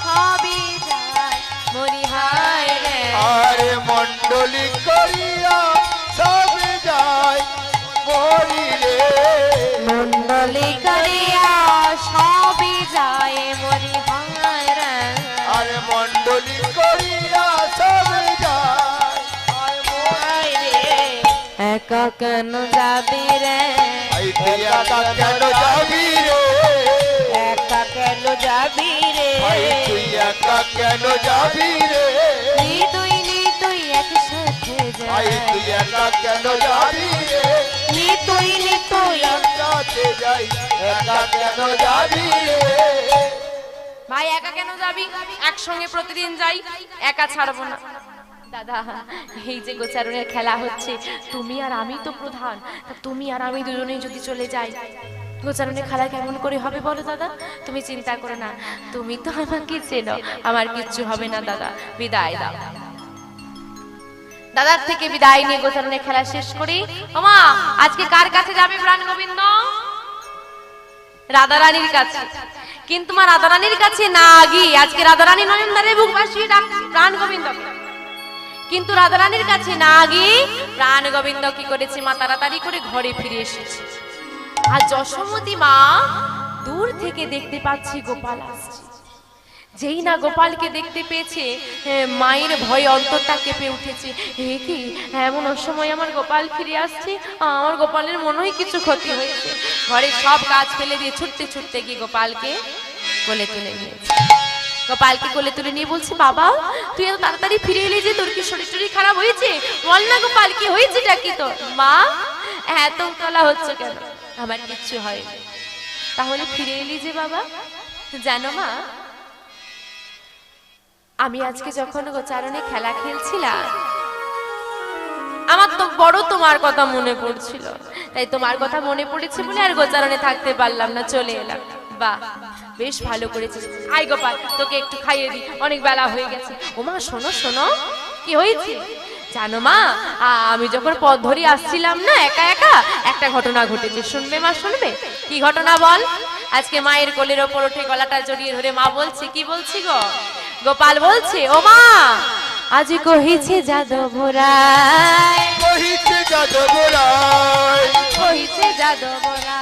সবই যায় মরি হায় রে, আরে মন্ডলী করিয়া সব যায় মরি রে, মন্ডলী করিয়া সবই যায় মরি হায় রে, আরে মন্ডলী করিয়া সব যায় হায় রে, একা কেন যাবি রে, আই তুই একা কেন যাবি রে, একা কেন যাবি রে, আই তুই একা কেন যাবি রে, নি তুই একসাথে আই যাই, তুই একা কেন যাবি রে, নি তুই একসাথে যাই একা কেন যাবি রে, ভাই একা কেন যাবি? একসঙ্গে প্রতিদিন যাই, একা ছাড়বো না। দাদা, এই যে গোচারণের খেলা হচ্ছে, তুমি আর আমি তো প্রধান, তা তুমি আর আমি দুজনেই যদি চলে যাই, গোচারণের খেলা কেমন করে হবে বলো দাদা? তুমি চিন্তা করো না, তুমি তো আমাকে চেনো, আমার কিচ্ছু হবে না দাদা, বিদায় দাও। দাদার থেকে বিদায় নিয়ে গোচারণের খেলা শেষ করি। ওমা, আজকে কার কাছে যাবে প্রাণ গোবিন্দ? রাধারানীর কাছে। কিন্তু মা রাধারানীর কাছে না গিয়ে আজকে রাধারানী নয়নদারে বুক ভাসিয়ে ডাকছে প্রাণ গোবিন্দকে। কিন্তু রাধারানীর কাছে না গিয়ে প্রাণ গোবিন্দ কি করেছে, মা তাড়াতাড়ি করে ঘরে ফিরে এসেছে। আর যশোমতী মা দূর থেকে দেখতে পাচ্ছি গোপাল আসছে। যেই না গোপালকে দেখতে পেয়েছে, মায়ের ভয়ে অন্তরটা কেঁপে উঠেছে। হে কি, এমন অসময় আমার গোপাল ফিরে আসছে, আমার গোপালের মনে হয় কিছু ক্ষতি হয়েছে। ঘরে সব কাজ ফেলে দিয়ে ছুটতে ছুটতে গিয়ে গোপালকে কোলে তুলে নিয়েছে। গোপালকে কোলে তুলে নিয়ে বলছে, বাবা তুই এত তাড়াতাড়ি ফিরে এলি যে, তোর কি শরীর টরীর খারাপ হয়েছে? বল না গোপাল, কি হয়েছেটা কি তোর? মা এত তোলা হচ্ছে কেন? আমার কিচ্ছু হয়নি। তাহলে ফিরে এলি যে বাবা? জানো মা, আমি আজকে যখন গোচারণে খেলা খেলছিলাম, আমার তো বড় তোমার কথা মনে পড়ছিল, তাই তোমার কথা মনে পড়েছে বলে আর গোচারণে থাকতে পারলাম না, চলে এলাম। বাহ, বেশ ভালো করেছিস। আয় গোপাল, তোকে একটু খাইয়ে দি, অনেক বেলা হয়ে গেছে। ওমা শোনো শোনো, কি হয়েছে জানো মা? আমি যখন পথ ধরে আসছিলাম না একা একা, একটা ঘটনা ঘটেছে, শুনবে মা? শুনবে? কি ঘটনা বল? আজকে মায়ের কোলের ওপর উঠে গলাটা জড়িয়ে ধরে মা বলছে, কি বলছি গো? গোপাল বলছে, ও মা আজ কহিছে যাদবরায়, কহিছে যাদবরায়, কহিছে যাদবরায়,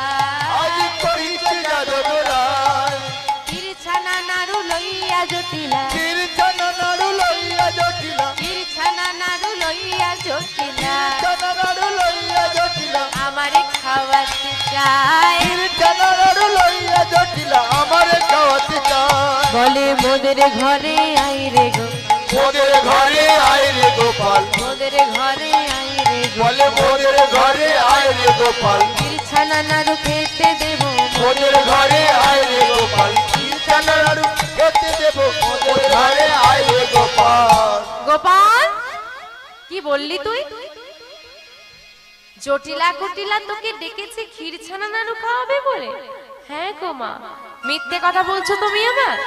আজ কহিছে যাদবরায়, তিরছানা নাড়ু লইয়া জটিলা, তিরছানা নাড়ু লইয়া জটিলা, তিরছানা নাড়ু লইয়া জটিলা, তিরছানা নাড়ু লইয়া জটিলা, আমারে খাওয়াতে চায়, তিরছানা নাড়ু লইয়া জটিলা, আমারে খাওয়াতে চায়। বলে মোদের ঘরে আই রে গো, মোদের ঘরে আয় রে গোপাল, মোদের ঘরে আই রে গো, বলে মোদের ঘরে আয় রে গোপাল, তিরছানা নাড়ু খেতে দেব, মোদের ঘরে আয় রে গোপাল, তিরছানা নাড়ু খেতে দেব, মোদের ঘরে আয় রে গোপাল। গোপাল কি বললি তুই? জটিলা কুটিলা তোকে ডেকেছে ক্ষীরছানা নাড়ু খাওয়াবে বলে? হ্যাঁ গো মা, মিথ্যে কথা বলছো তুমি আমার?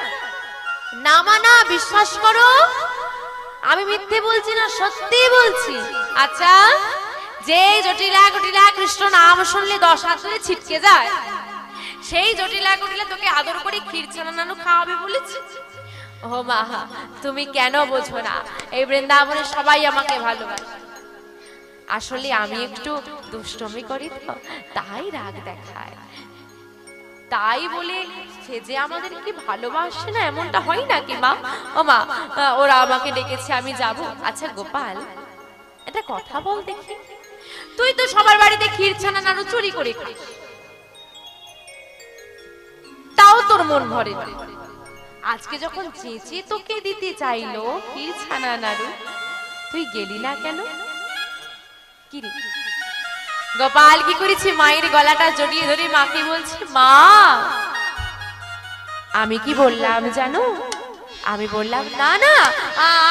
না মা না, বিশ্বাস করো, আমি মিথ্যে বলছি না, সত্যি বলছি। আচ্ছা, যে জটিলা কুটিলা কৃষ্ণ নাম শুনলে 10 হাত ধরে ছিটকে যায়, সেই জটিলা কুটিলা তোকে আদর করে ক্ষীরছানা নাড়ু খাওয়াবে বলেছে? ও মা, তুমি কেন বোঝো না, এই বৃন্দাবনে সবাই আমাকে ভালোবাসে। আসলে আমি একটু দুষ্টমি করি তো, তাই রাগ দেখায়। তাই বলে সে যে আমাদের কি ভালোবাসে না এমনটা হয় নাকি মা? ও মা, ওরা আমাকে ডেকেছে, আমি যাব। আচ্ছা গোপাল, একটা কথা বল দেখি, তুই তো সবার বাড়িতে ক্ষীরছানা নাড়ু চুরি করে খাস, তাও তোর মন ভরে না। আজকে যখন চেঁচে তোকে দিতে চাইলো ক্ষীরছানা নাড়ু, তুই গেলি না কেন? কি রে গোপাল কি করেছে, মায়ের গলাটা জড়িয়ে ধরে মাকে বলছে, মা আমি কি বললাম জানো? আমি বললাম না না,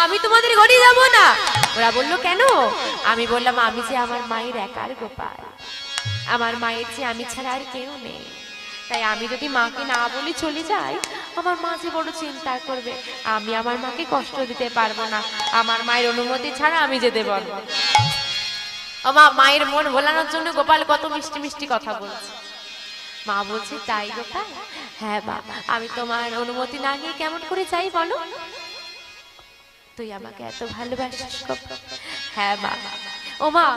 আমি তোমাদের ঘরে যাব না। ওরা বললো কেন? আমি বললাম, আমি যে আমার মায়ের একার গোপাল, আমার মায়ের যে আমি ছাড়া আর কেউ নেই, তাই আমি যদি মাকে না বলে চলে যাই, আমার মা যে বড় চিন্তা করবে, আমি আমার মাকে কষ্ট দিতে পারবো না, আমার মায়ের অনুমতি ছাড়া আমি যেতে পারবো না। মা, মায়ের মন ভোলানোর জন্য গোপাল কত মিষ্টি মিষ্টি কথা বলছে। মা বলছে, তাই গোপাল? হ্যাঁ মা, আমি তোমার অনুমতি না নিয়ে কেমন করে যাই বলো? তুই আমাকে এত ভালোবাসিস গোপাল। হ্যাঁ মা। ও মা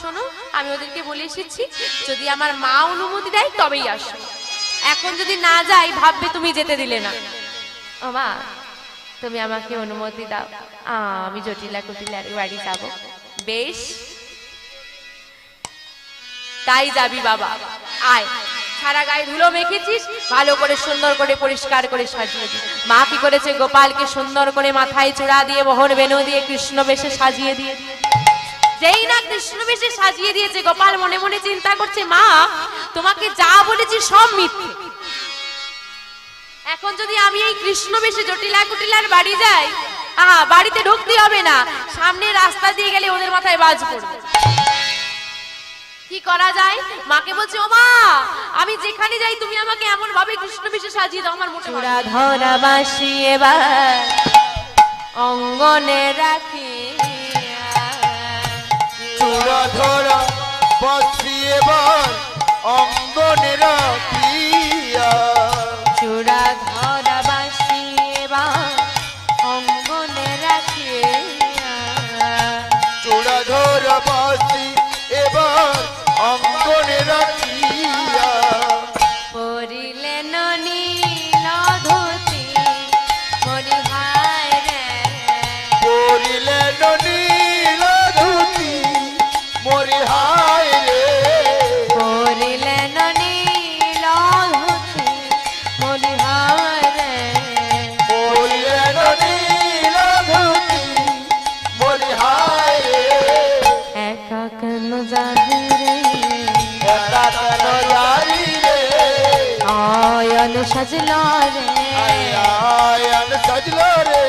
শোনো, আমি ওদেরকে বলে এসেছি, যদি আমার মা অনুমতি দেয় তবেই আসো, এখন যদি না যাই ভাববে তুমি যেতে দিলে না। ও মা, তুমি আমাকে অনুমতি দাও, আমি জটিলা কুটিলার বাড়ি যাব। বেশ, তাই যাবি বাবা, আয়। সারা গায়ে ধুলো মেখেছিস, ভালো করে সুন্দর করে পরিষ্কার করে সাজিয়ে দি। মা কি করেছে, গোপালকে সুন্দর করে মাথায় চূড়া দিয়ে মোহর বেনু দিয়ে কৃষ্ণ বেশে সাজিয়ে দিয়ে, যেই না কৃষ্ণ বেশে সাজিয়ে দিয়েছে, গোপাল মনে মনে চিন্তা করছে, মা তোমাকে যা বলেছি সব মিথ্যে। এখন যদি আমি এই কৃষ্ণ বেশে জটিলা কুটিলার বাড়ি যাই, বাড়িতে ঢুকতে হবে না, সামনে রাস্তা দিয়ে গেলে ওদের মাথায় বাজ পড়বে। কি করা যায়? মাকে বলছে, ও মা, আমি যেখানে যাই তুমি আমাকে এমন ভাবে কৃষ্ণ বেশে সাজিয়ে দাও, আমার মোটে চূড়া ধরা বাঁশি এবার অঙ্গনে রাখি, চূড়া ধরা বাঁশি এবার অঙ্গনে রাখিয়া, চূড়া ধরা বাঁশি এবার অঙ্গনে রাখি, চূড়া ধরা বাঁশি এবার অঙ্গনে রাখিয়া, পরিলেন নীল ধুতি মরি হায় রে, পরিলেন নীল ধুতি মরি হায় রে, পরিলেন নীল ধুতি মরি হায় রে, পরিলেন নীল ধুতি মরি হায় রে, একা কেন যাবি রে, একা কেন যাবি রে, আয়ন সাজল রে, আয়ান সাজলো রে।